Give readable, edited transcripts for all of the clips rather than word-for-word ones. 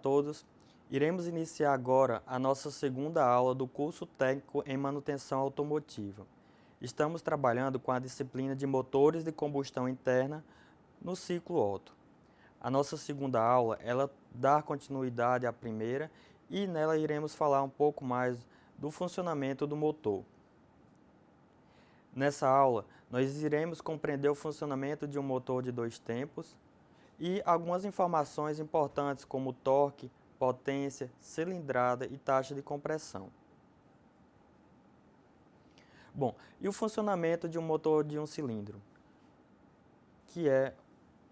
todos. Iremos iniciar agora a nossa segunda aula do curso técnico em manutenção automotiva. Estamos trabalhando com a disciplina de motores de combustão interna no ciclo Otto. A nossa segunda aula, ela dá continuidade à primeira e nela iremos falar um pouco mais do funcionamento do motor. Nessa aula, nós iremos compreender o funcionamento de um motor de dois tempos e algumas informações importantes como torque, potência, cilindrada e taxa de compressão. Bom, e o funcionamento de um motor de um cilindro, que é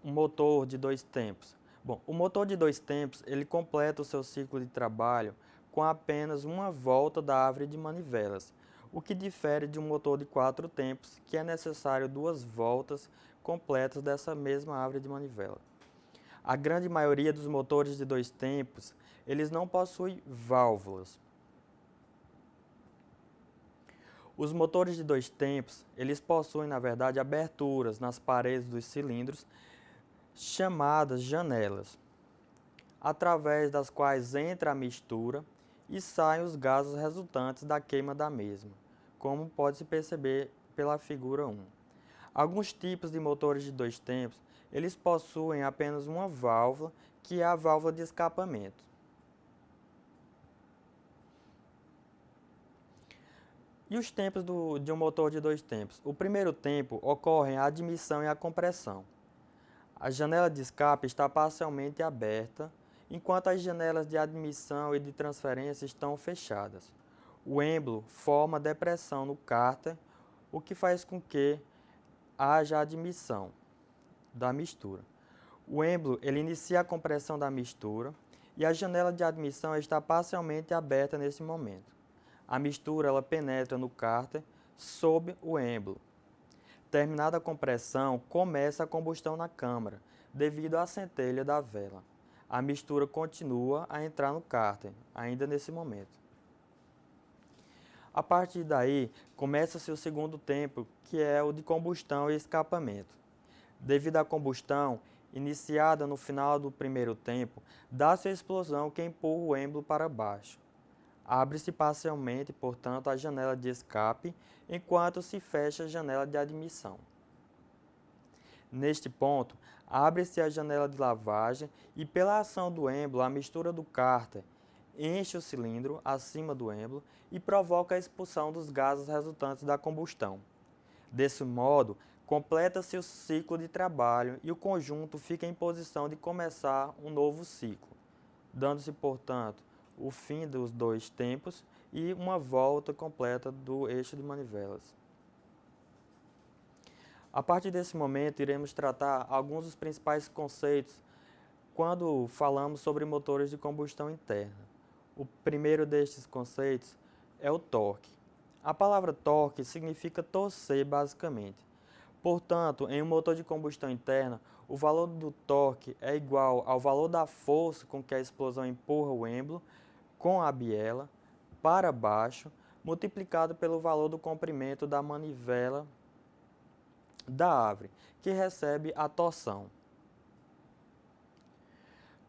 um motor de dois tempos? Bom, o motor de dois tempos, ele completa o seu ciclo de trabalho com apenas uma volta da árvore de manivelas, o que difere de um motor de quatro tempos, que é necessário duas voltas completas dessa mesma árvore de manivela. A grande maioria dos motores de dois tempos, eles não possuem válvulas. Os motores de dois tempos, eles possuem, na verdade, aberturas nas paredes dos cilindros, chamadas janelas, através das quais entra a mistura e saem os gases resultantes da queima da mesma, como pode-se perceber pela figura 1. Alguns tipos de motores de dois tempos, eles possuem apenas uma válvula, que é a válvula de escapamento. E os tempos de um motor de dois tempos? O primeiro tempo ocorre a admissão e a compressão. A janela de escape está parcialmente aberta, enquanto as janelas de admissão e de transferência estão fechadas. O êmbolo forma depressão no cárter, o que faz com que haja admissão da mistura. O êmbolo ele inicia a compressão da mistura e a janela de admissão está parcialmente aberta nesse momento. A mistura ela penetra no cárter sob o êmbolo. Terminada a compressão, começa a combustão na câmara, devido à centelha da vela. A mistura continua a entrar no cárter, ainda nesse momento. A partir daí, começa-se o segundo tempo, que é o de combustão e escapamento. Devido à combustão, iniciada no final do primeiro tempo, dá-se a explosão que empurra o êmbolo para baixo. Abre-se parcialmente, portanto, a janela de escape, enquanto se fecha a janela de admissão. Neste ponto, abre-se a janela de lavagem e, pela ação do êmbolo, a mistura do cárter enche o cilindro acima do êmbolo e provoca a expulsão dos gases resultantes da combustão. Desse modo, completa-se o ciclo de trabalho e o conjunto fica em posição de começar um novo ciclo, dando-se, portanto, o fim dos dois tempos e uma volta completa do eixo de manivelas. A partir desse momento, iremos tratar alguns dos principais conceitos quando falamos sobre motores de combustão interna. O primeiro destes conceitos é o torque. A palavra torque significa torcer, basicamente. Portanto, em um motor de combustão interna, o valor do torque é igual ao valor da força com que a explosão empurra o êmbolo com a biela para baixo, multiplicado pelo valor do comprimento da manivela da árvore, que recebe a torção.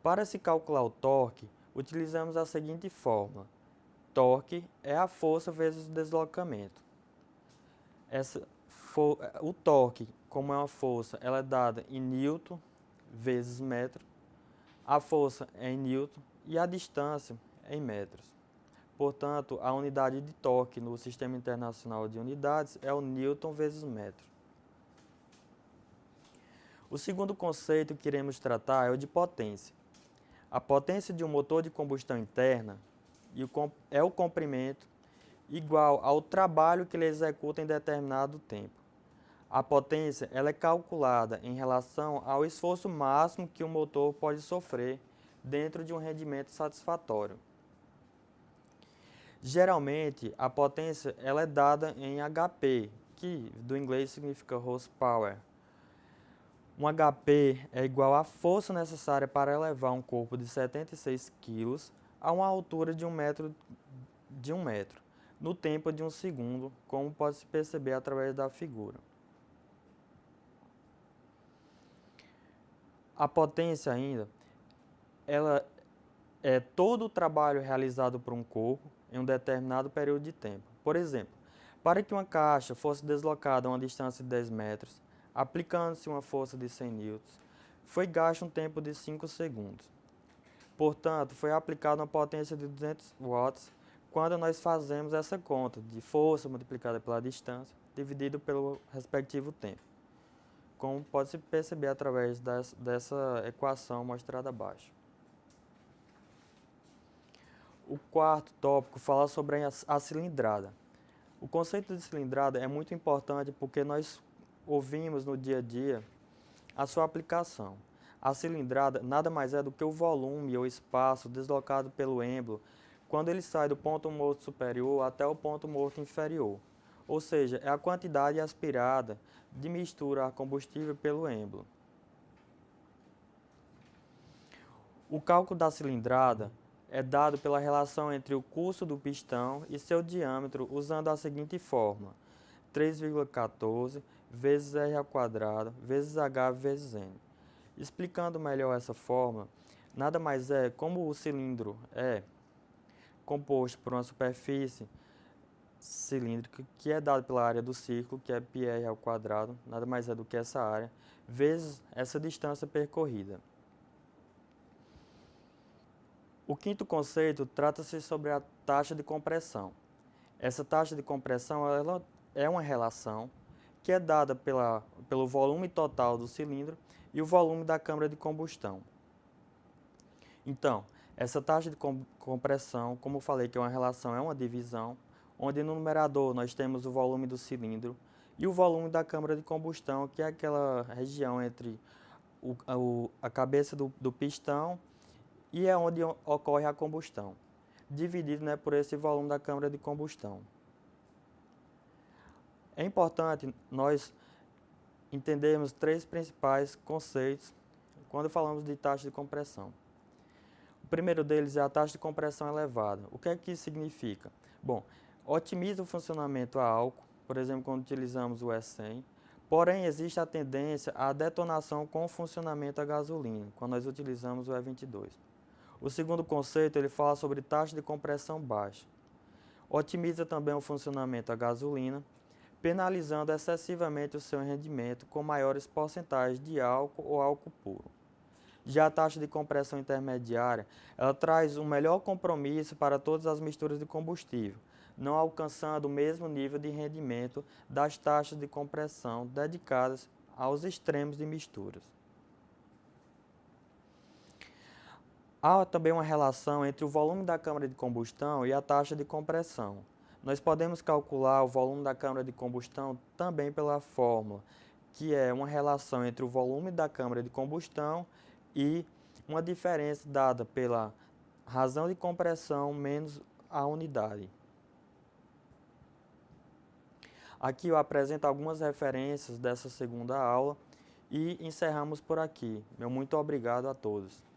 Para se calcular o torque, utilizamos a seguinte fórmula. Torque é a força vezes o deslocamento. O torque, como é uma força, ela é dada em newton vezes metro. A força é em newton e a distância é em metros. Portanto, a unidade de torque no Sistema Internacional de Unidades é o newton vezes metro. O segundo conceito que iremos tratar é o de potência. A potência de um motor de combustão interna é o comprimento igual ao trabalho que ele executa em determinado tempo. A potência ela é calculada em relação ao esforço máximo que o motor pode sofrer dentro de um rendimento satisfatório. Geralmente, a potência ela é dada em HP, que do inglês significa horsepower. Um HP é igual à força necessária para elevar um corpo de 76 kg a uma altura de 1 metro, no tempo de 1 segundo, como pode-se perceber através da figura. A potência ainda, ela é todo o trabalho realizado por um corpo em um determinado período de tempo. Por exemplo, para que uma caixa fosse deslocada a uma distância de 10 metros, aplicando-se uma força de 100 newtons, foi gasto um tempo de 5 segundos. Portanto, foi aplicada uma potência de 200 watts quando nós fazemos essa conta de força multiplicada pela distância dividido pelo respectivo tempo, como pode-se perceber através dessa equação mostrada abaixo. O quarto tópico fala sobre a cilindrada. O conceito de cilindrada é muito importante porque nós ouvimos no dia a dia a sua aplicação. A cilindrada nada mais é do que o volume ou espaço deslocado pelo êmbolo quando ele sai do ponto morto superior até o ponto morto inferior. Ou seja, é a quantidade aspirada de mistura a combustível pelo êmbolo. O cálculo da cilindrada é dado pela relação entre o curso do pistão e seu diâmetro usando a seguinte fórmula: 3,14 vezes r² vezes h vezes n. Explicando melhor essa fórmula, nada mais é como o cilindro é composto por uma superfície cilíndrica que é dada pela área do círculo, que é πr², nada mais é do que essa área, vezes essa distância percorrida. O quinto conceito trata-se sobre a taxa de compressão. Essa taxa de compressão ela é uma relação que é dada pelo volume total do cilindro e o volume da câmara de combustão. Então, essa taxa de compressão, como falei que é uma relação, é uma divisão, onde no numerador nós temos o volume do cilindro e o volume da câmara de combustão, que é aquela região entre a cabeça do pistão e é onde ocorre a combustão, dividido por esse volume da câmara de combustão. É importante nós entendermos três principais conceitos quando falamos de taxa de compressão. O primeiro deles é a taxa de compressão elevada. O que é que isso significa? Bom, otimiza o funcionamento a álcool, por exemplo, quando utilizamos o E100, porém existe a tendência à detonação com o funcionamento a gasolina, quando nós utilizamos o E22. O segundo conceito, ele fala sobre taxa de compressão baixa. Otimiza também o funcionamento a gasolina, penalizando excessivamente o seu rendimento com maiores porcentagens de álcool ou álcool puro. Já a taxa de compressão intermediária, ela traz um melhor compromisso para todas as misturas de combustível, não alcançando o mesmo nível de rendimento das taxas de compressão dedicadas aos extremos de misturas. Há também uma relação entre o volume da câmara de combustão e a taxa de compressão. Nós podemos calcular o volume da câmara de combustão também pela fórmula, que é uma relação entre o volume da câmara de combustão e uma diferença dada pela razão de compressão menos a unidade. Aqui eu apresento algumas referências dessa segunda aula e encerramos por aqui. Meu muito obrigado a todos.